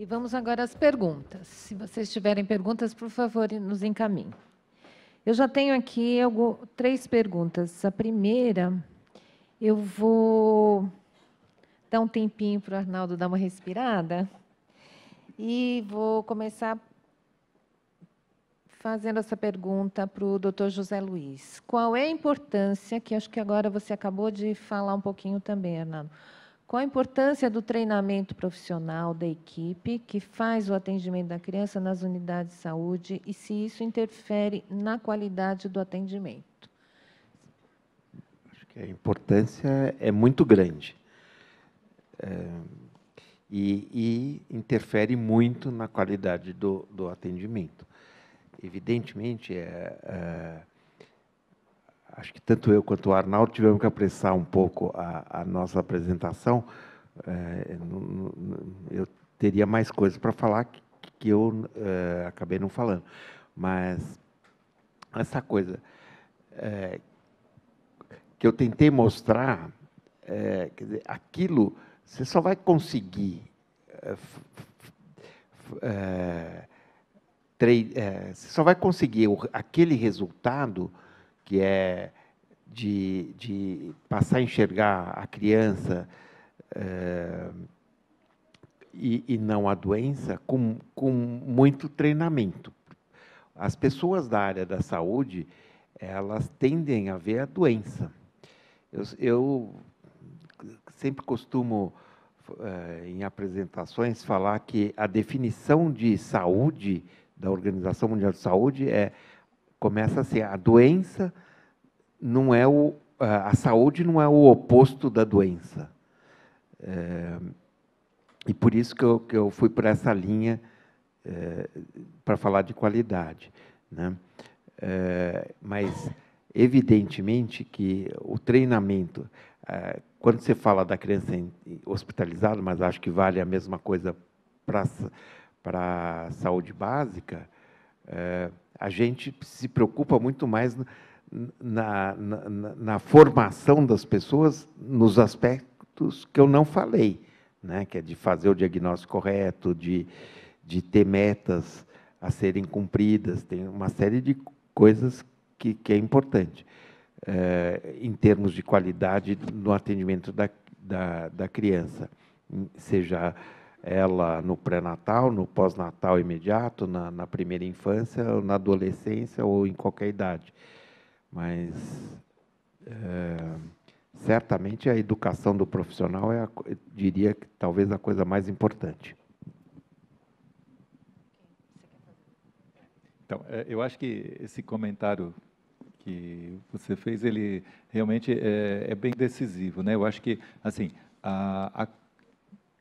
E vamos agora às perguntas. Se vocês tiverem perguntas, por favor, nos encaminhem. Eu já tenho aqui 3 perguntas. A primeira, eu vou dar um tempinho para o Arnaldo dar uma respirada e vou começar fazendo essa pergunta para o doutor José Luiz. Qual é a importância, que acho que agora você acabou de falar um pouquinho também, Arnaldo, qual a importância do treinamento profissional da equipe que faz o atendimento da criança nas unidades de saúde e se isso interfere na qualidade do atendimento? Acho que a importância é muito grande. E interfere muito na qualidade do atendimento. Evidentemente, acho que tanto eu quanto o Arnaldo tivemos que apressar um pouco a nossa apresentação. Eu teria mais coisas para falar que eu acabei não falando. Mas essa coisa que eu tentei mostrar, quer dizer, aquilo você só vai conseguir você só vai conseguir aquele resultado que é de passar a enxergar a criança e não a doença com muito treinamento. As pessoas da área da saúde, elas tendem a ver a doença. Eu sempre costumo, em apresentações, falar que a definição de saúde da Organização Mundial de Saúde começa assim: a doença não é a saúde não é o oposto da doença. E por isso que eu fui por essa linha para falar de qualidade, né? Mas evidentemente que o treinamento, quando você fala da criança hospitalizada, mas acho que vale a mesma coisa para a saúde básica, a gente se preocupa muito mais na formação das pessoas nos aspectos que eu não falei, né? Que é de fazer o diagnóstico correto, de ter metas a serem cumpridas, tem uma série de coisas que é importante em termos de qualidade no atendimento da criança, seja ela no pré-natal, no pós-natal imediato, na primeira infância, na adolescência ou em qualquer idade. Mas, certamente, a educação do profissional eu diria que talvez a coisa mais importante. Então, eu acho que esse comentário que você fez, ele realmente é bem decisivo, né? Eu acho que, assim,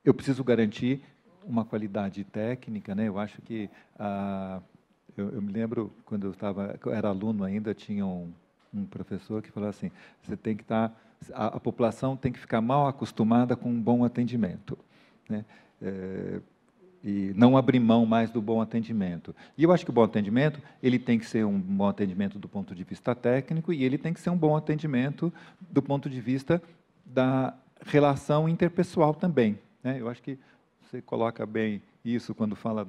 eu preciso garantir uma qualidade técnica, né? Eu acho que eu me lembro quando eu era aluno ainda, tinha um professor que falou assim: você tem que estar, a população tem que ficar mal acostumada com um bom atendimento, né? E não abrir mão mais do bom atendimento. E eu acho que o bom atendimento, ele tem que ser um bom atendimento do ponto de vista técnico e ele tem que ser um bom atendimento do ponto de vista da relação interpessoal também, né? Eu acho que você coloca bem isso quando fala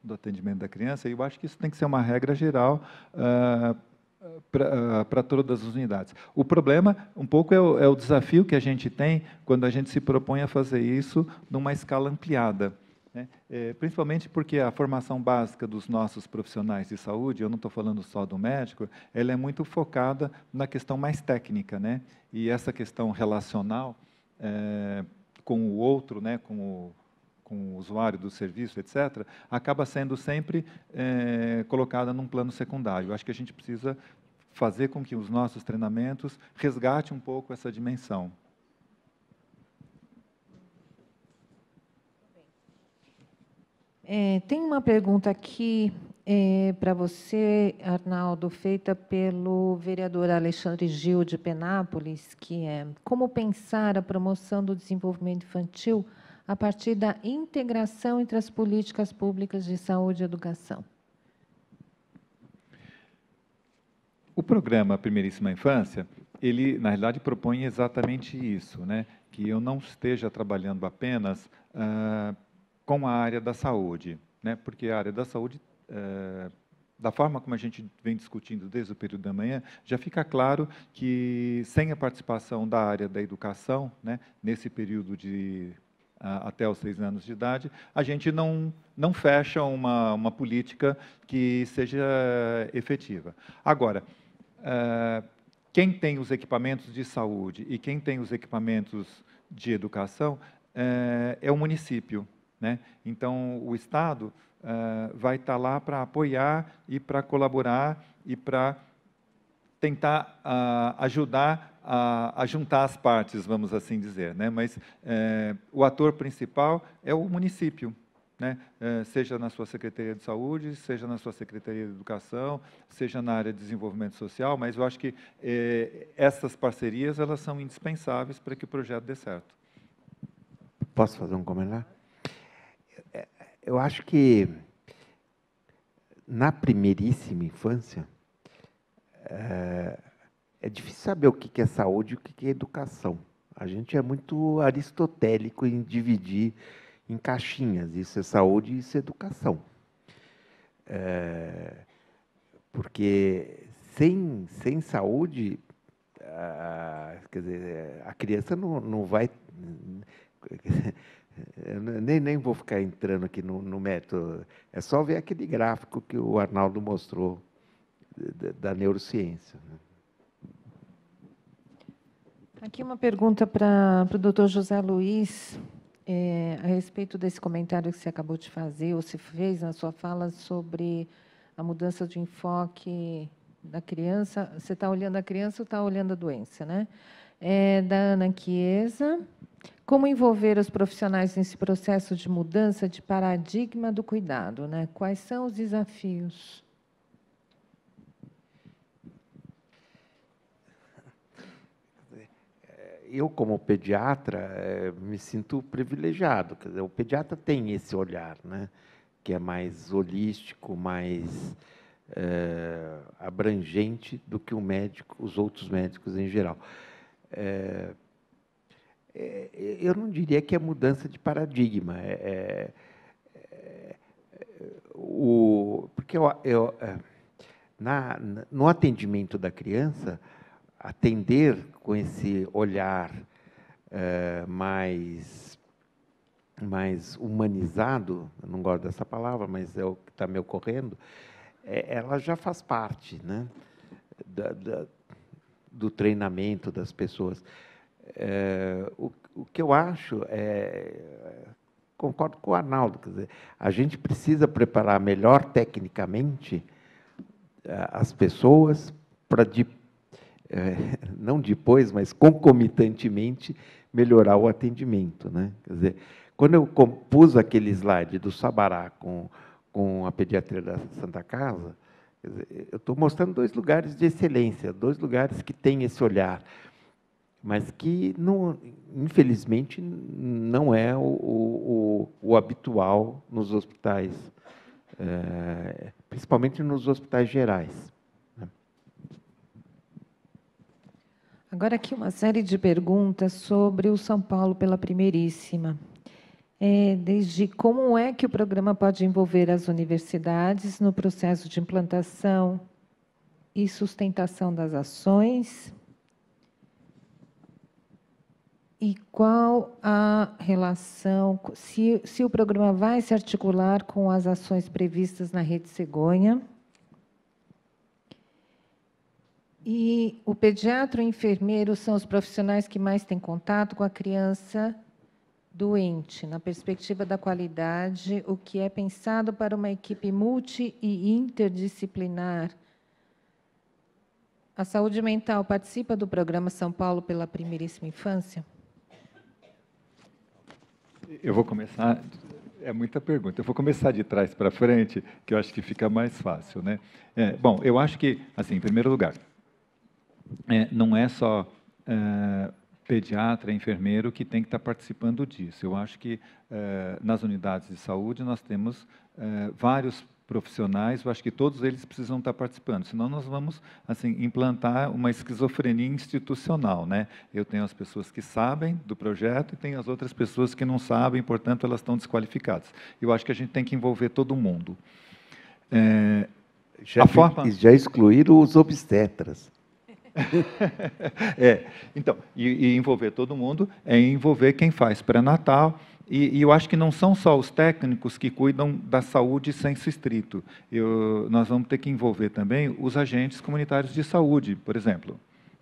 do atendimento da criança, e eu acho que isso tem que ser uma regra geral para todas as unidades. O problema, um pouco, é o desafio que a gente tem quando a gente se propõe a fazer isso numa escala ampliada, né? Principalmente porque a formação básica dos nossos profissionais de saúde, eu não estou falando só do médico, ela é muito focada na questão mais técnica, né? E essa questão relacional com o outro, né? com o usuário do serviço, etc., acaba sendo sempre colocada num plano secundário. Eu acho que a gente precisa fazer com que os nossos treinamentos resgatem um pouco essa dimensão. Tem uma pergunta aqui para você, Arnaldo, feita pelo vereador Alexandre Gil, de Penápolis, que é: como pensar a promoção do desenvolvimento infantil a partir da integração entre as políticas públicas de saúde e educação? O programa Primeiríssima Infância, ele, na realidade, propõe exatamente isso, né? Que eu não esteja trabalhando apenas com a área da saúde, né? Porque a área da saúde, da forma como a gente vem discutindo desde o período da manhã, já fica claro que, sem a participação da área da educação, né, nesse período de até os 6 anos de idade, a gente não fecha uma política que seja efetiva. Agora, quem tem os equipamentos de saúde e quem tem os equipamentos de educação é o município, né? Então, o Estado vai estar lá para apoiar e para colaborar e para tentar ajudar a juntar as partes, vamos assim dizer, né? Mas o ator principal é o município, né? Seja na sua Secretaria de Saúde, seja na sua Secretaria de Educação, seja na área de Desenvolvimento Social, mas eu acho que essas parcerias elas são indispensáveis para que o projeto dê certo. Posso fazer um comentário? Eu acho que, na primeiríssima infância, é difícil saber o que é saúde e o que é educação. A gente é muito aristotélico em dividir em caixinhas. Isso é saúde e isso é educação. Porque sem saúde, quer dizer, a criança não vai... Eu nem vou ficar entrando aqui no método. É só ver aquele gráfico que o Arnaldo mostrou da neurociência. Aqui uma pergunta para o doutor José Luiz, a respeito desse comentário que você acabou de fazer, ou se fez na sua fala, sobre a mudança de enfoque da criança. Você está olhando a criança ou está olhando a doença, né? Da Ana Chiesa. Como envolver os profissionais nesse processo de mudança de paradigma do cuidado, né? Quais são os desafios? Eu, como pediatra, me sinto privilegiado. Quer dizer, o pediatra tem esse olhar, né, que é mais holístico, mais abrangente do que o médico, os outros médicos em geral. Eu não diria que é mudança de paradigma. Porque no atendimento da criança, atender com esse olhar mais humanizado, eu não gosto dessa palavra, mas é o que está me ocorrendo, ela já faz parte, né, do treinamento das pessoas. O que eu acho concordo com o Arnaldo, quer dizer, a gente precisa preparar melhor tecnicamente as pessoas para, não depois, mas concomitantemente, melhorar o atendimento, né? Quer dizer, quando eu compus aquele slide do Sabará com a pediatria da Santa Casa, quer dizer, eu estou mostrando 2 lugares de excelência, 2 lugares que têm esse olhar, mas que, infelizmente, não é o habitual nos hospitais, principalmente nos hospitais gerais. Agora, aqui uma série de perguntas sobre o São Paulo pela Primeiríssima. Desde como é que o programa pode envolver as universidades no processo de implantação e sustentação das ações? E qual a relação, se o programa vai se articular com as ações previstas na Rede Cegonha? E o pediatra e o enfermeiro são os profissionais que mais têm contato com a criança doente, na perspectiva da qualidade, o que é pensado para uma equipe multi e interdisciplinar. A saúde mental participa do programa São Paulo pela Primeiríssima Infância? Eu vou começar, é muita pergunta, eu vou começar de trás para frente, que eu acho que fica mais fácil, né? Bom, eu acho que, assim, em primeiro lugar, não é só pediatra, enfermeiro que tem que estar participando disso. Eu acho que nas unidades de saúde nós temos vários profissionais, eu acho que todos eles precisam estar participando, senão nós vamos assim implantar uma esquizofrenia institucional, né? Eu tenho as pessoas que sabem do projeto e tenho as outras pessoas que não sabem, portanto elas estão desqualificadas. Eu acho que a gente tem que envolver todo mundo. Já excluíram os obstetras. Então, e envolver todo mundo é envolver quem faz pré-natal. E eu acho que não são só os técnicos que cuidam da saúde senso estrito. Nós vamos ter que envolver também os agentes comunitários de saúde, por exemplo,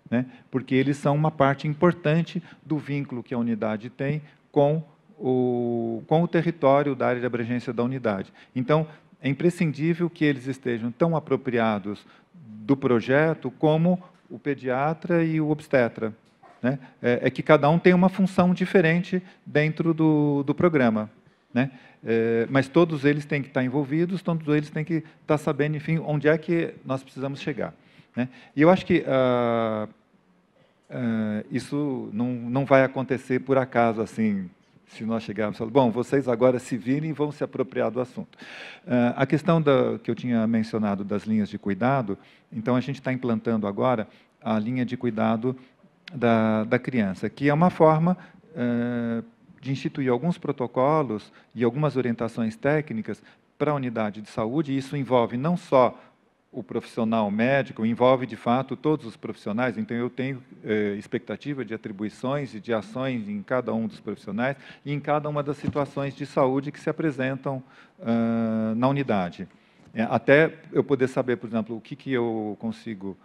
né? Porque eles são uma parte importante do vínculo que a unidade tem com o território da área de abrangência da unidade. Então, é imprescindível que eles estejam tão apropriados do projeto como o pediatra e o obstetra, né? É que cada um tem uma função diferente dentro do programa, né? Mas todos eles têm que estar envolvidos, todos eles têm que estar sabendo, enfim, onde é que nós precisamos chegar, né? E eu acho que isso não vai acontecer por acaso, assim, se nós chegarmos e falarmos, bom, vocês agora se virem e vão se apropriar do assunto. A questão que eu tinha mencionado das linhas de cuidado, então a gente está implantando agora a linha de cuidado da criança, que é uma forma de instituir alguns protocolos e algumas orientações técnicas para a unidade de saúde, e isso envolve não só o profissional médico, envolve, de fato, todos os profissionais, então eu tenho expectativa de atribuições e de ações em cada um dos profissionais e em cada uma das situações de saúde que se apresentam na unidade. Até eu poder saber, por exemplo, o que eu consigo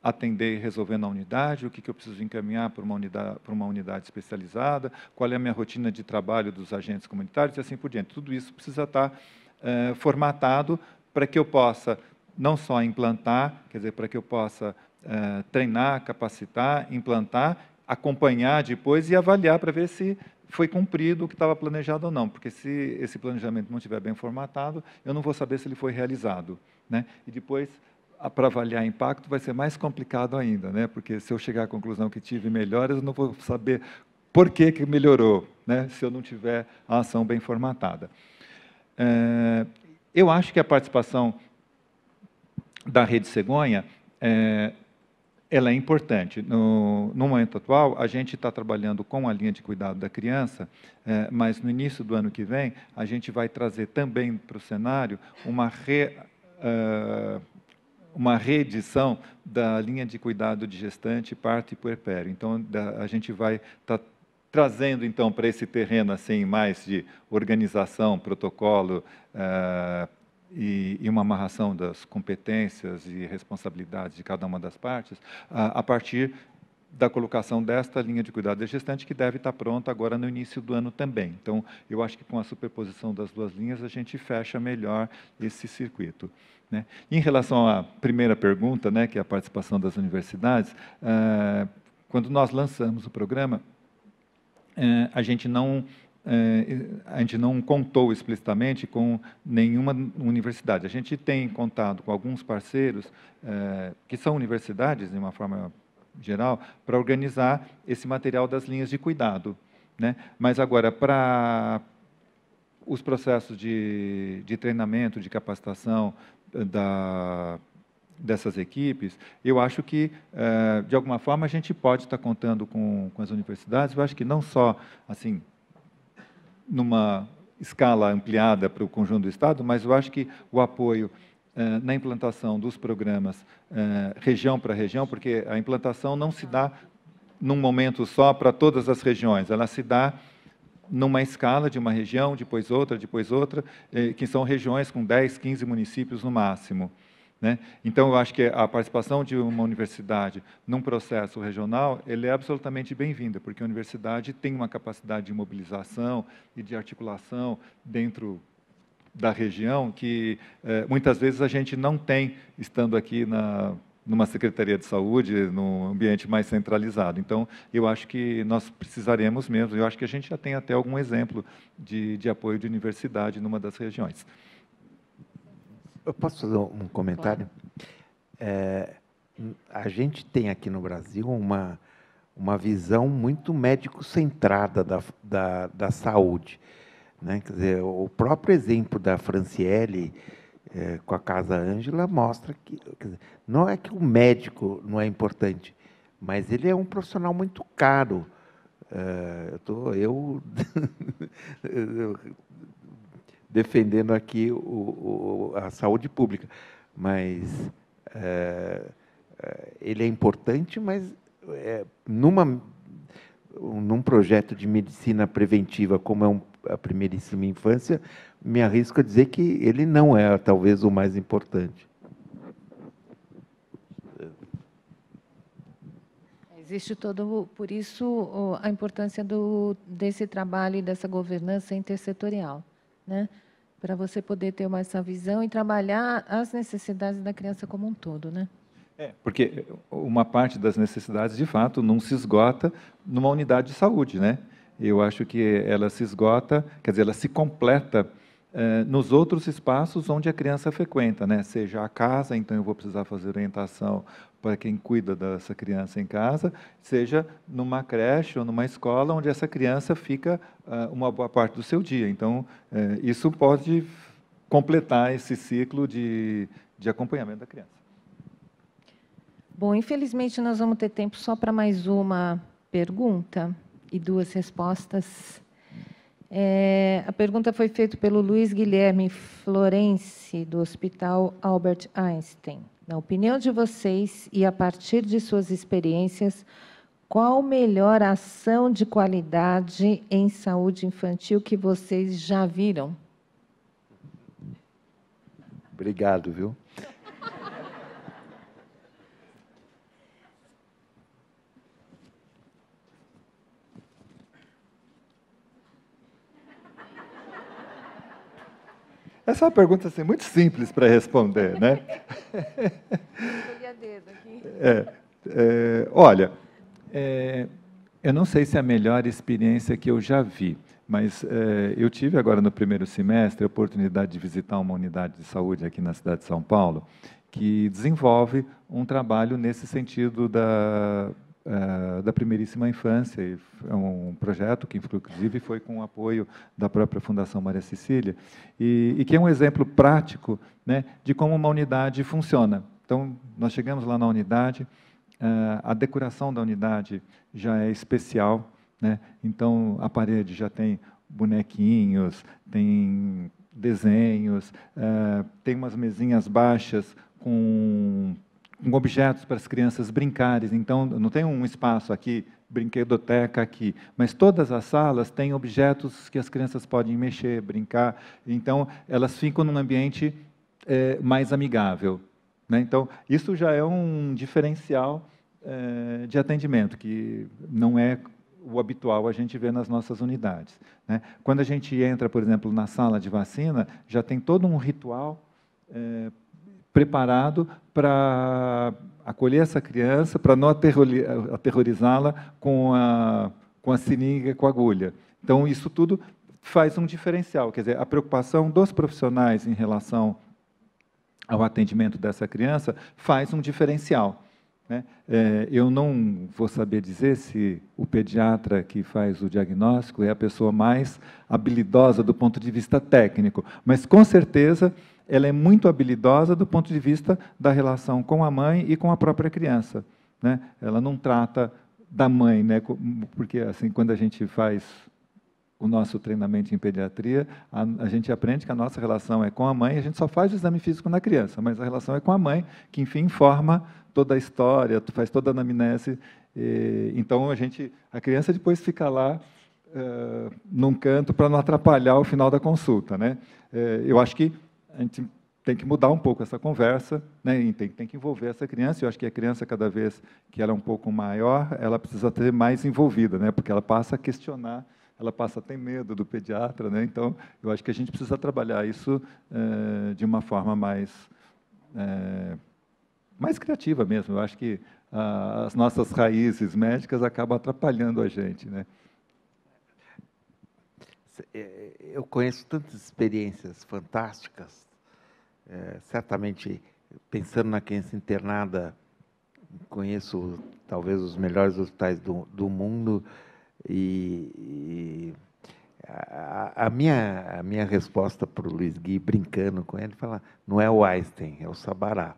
atender e resolver na unidade, o que eu preciso encaminhar para uma unidade especializada, qual é a minha rotina de trabalho dos agentes comunitários e assim por diante. Tudo isso precisa estar formatado para que eu possa não só implantar, quer dizer, para que eu possa treinar, capacitar, implantar, acompanhar depois e avaliar para ver se foi cumprido o que estava planejado ou não, porque se esse planejamento não estiver bem formatado, eu não vou saber se ele foi realizado, né? E depois, para avaliar impacto, vai ser mais complicado ainda, né? Porque se eu chegar à conclusão que tive melhoras, eu não vou saber por que melhorou, né? Se eu não tiver a ação bem formatada. Eu acho que a participação da Rede Cegonha, ela é importante. No momento atual, a gente está trabalhando com a linha de cuidado da criança, mas no início do ano que vem, a gente vai trazer também para o cenário uma reedição da linha de cuidado de gestante, parto e puerpério. Então, a gente vai estar trazendo, então, para esse terreno assim, mais de organização, protocolo, e uma amarração das competências e responsabilidades de cada uma das partes, a partir da colocação desta linha de cuidado da gestante, que deve estar pronta agora no início do ano também. Então, eu acho que com a superposição das duas linhas, a gente fecha melhor esse circuito, né? Em relação à primeira pergunta, né, que é a participação das universidades, quando nós lançamos o programa, a gente não contou explicitamente com nenhuma universidade. A gente tem contado com alguns parceiros, que são universidades, de uma forma geral, para organizar esse material das linhas de cuidado, né? Mas agora, para os processos de treinamento, de capacitação dessas equipes, eu acho que, de alguma forma, a gente pode estar contando com as universidades. Eu acho que não só, assim, numa escala ampliada para o conjunto do Estado, mas eu acho que o apoio na implantação dos programas região para região, porque a implantação não se dá num momento só para todas as regiões, ela se dá numa escala de uma região, depois outra, que são regiões com 10, 15 municípios no máximo, né? Então, eu acho que a participação de uma universidade num processo regional, ele é absolutamente bem-vinda, porque a universidade tem uma capacidade de mobilização e de articulação dentro da região que, muitas vezes, a gente não tem, estando aqui numa Secretaria de Saúde, num ambiente mais centralizado. Então, eu acho que nós precisaremos mesmo, eu acho que a gente já tem até algum exemplo de apoio de universidade numa das regiões. Eu posso fazer um comentário? Claro. A gente tem aqui no Brasil uma visão muito médico-centrada da saúde, né? Quer dizer, o próprio exemplo da Franciele com a Casa Ângela mostra que, quer dizer, não é que o médico não é importante, mas ele é um profissional muito caro. Eu defendendo aqui a saúde pública, mas ele é importante, mas num projeto de medicina preventiva, como é a primeiríssima infância, me arrisco a dizer que ele não é, talvez, o mais importante. Existe por isso, a importância desse trabalho e dessa governança intersetorial, né? Para você poder ter essa visão e trabalhar as necessidades da criança como um todo, né? Porque uma parte das necessidades, de fato, não se esgota numa unidade de saúde, né? Eu acho que ela se esgota, quer dizer, ela se completa nos outros espaços onde a criança frequenta, né? Seja a casa, então eu vou precisar fazer orientação para quem cuida dessa criança em casa, seja numa creche ou numa escola onde essa criança fica uma boa parte do seu dia. Então, isso pode completar esse ciclo de acompanhamento da criança. Bom, infelizmente, nós vamos ter tempo só para mais uma pergunta e 2 respostas. A pergunta foi feita pelo Luiz Guilherme Florence, do Hospital Albert Einstein. Na opinião de vocês, e a partir de suas experiências, qual melhor ação de qualidade em saúde infantil que vocês já viram? Obrigado, viu? Essa é uma pergunta assim, muito simples para responder, né? Olha, eu não sei se é a melhor experiência que eu já vi, mas eu tive agora no primeiro semestre a oportunidade de visitar uma unidade de saúde aqui na cidade de São Paulo, que desenvolve um trabalho nesse sentido da primeiríssima infância. É um projeto que, inclusive, foi com o apoio da própria Fundação Maria Cecília, e que é um exemplo prático, né, de como uma unidade funciona. Então, nós chegamos lá na unidade, a decoração da unidade já é especial, né? Então, a parede já tem bonequinhos, tem desenhos, tem umas mesinhas baixas com objetos para as crianças brincarem. Então, não tem um espaço aqui, brinquedoteca aqui, mas todas as salas têm objetos que as crianças podem mexer, brincar. Então, elas ficam num ambiente mais amigável, né? Então, isso já é um diferencial de atendimento, que não é o habitual a gente vê nas nossas unidades, né? Quando a gente entra, por exemplo, na sala de vacina, já tem todo um ritual preparado para acolher essa criança, para não aterrorizá-la com a seringa, com a agulha. Então, isso tudo faz um diferencial, quer dizer, a preocupação dos profissionais em relação ao atendimento dessa criança faz um diferencial, né? Eu não vou saber dizer se o pediatra que faz o diagnóstico é a pessoa mais habilidosa do ponto de vista técnico, mas, com certeza, ela é muito habilidosa do ponto de vista da relação com a mãe e com a própria criança, né? Ela não trata da mãe, né? Porque, assim, quando a gente faz o nosso treinamento em pediatria, a gente aprende que a nossa relação é com a mãe, a gente só faz o exame físico na criança, mas a relação é com a mãe, que, enfim, informa toda a história, faz toda a anamnese. Então, a criança depois fica lá num canto para não atrapalhar o final da consulta, né? Eu acho que a gente tem que mudar um pouco essa conversa, né? E tem que envolver essa criança. Eu acho que a criança, cada vez que ela é um pouco maior, ela precisa ter mais envolvida, né? Porque ela passa a questionar, ela passa a ter medo do pediatra, né? Então, eu acho que a gente precisa trabalhar isso de uma forma mais criativa mesmo. Eu acho que as nossas raízes médicas acabam atrapalhando a gente, né? Eu conheço tantas experiências fantásticas, certamente, pensando na criança internada, conheço talvez os melhores hospitais do mundo, e A minha resposta para o Luiz Gui, brincando com ele, fala, não é o Einstein, é o Sabará.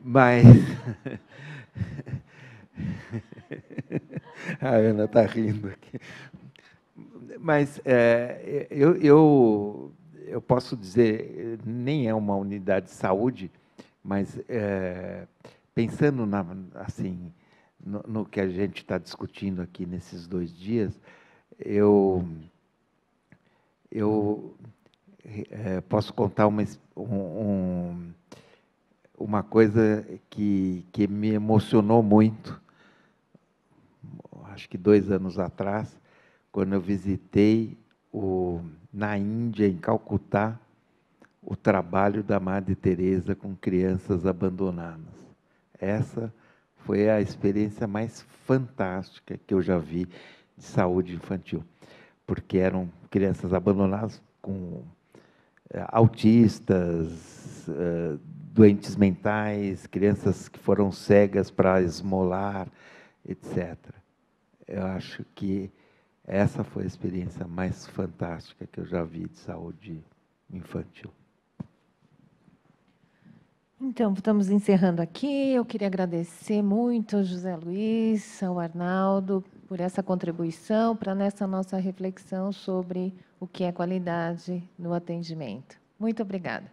Mas a Ana está rindo aqui. Mas eu posso dizer, nem é uma unidade de saúde, mas pensando assim, no que a gente está discutindo aqui nesses 2 dias, eu posso contar uma coisa que me emocionou muito, acho que 2 anos atrás, quando eu visitei na Índia, em Calcutá, o trabalho da Madre Teresa com crianças abandonadas. Essa foi a experiência mais fantástica que eu já vi de saúde infantil, porque eram crianças abandonadas com autistas, doentes mentais, crianças que foram cegas para esmolar, etc. Eu acho que essa foi a experiência mais fantástica que eu já vi de saúde infantil. Então, estamos encerrando aqui. Eu queria agradecer muito ao José Luiz, ao Arnaldo, por essa contribuição para nessa nossa reflexão sobre o que é qualidade no atendimento. Muito obrigada.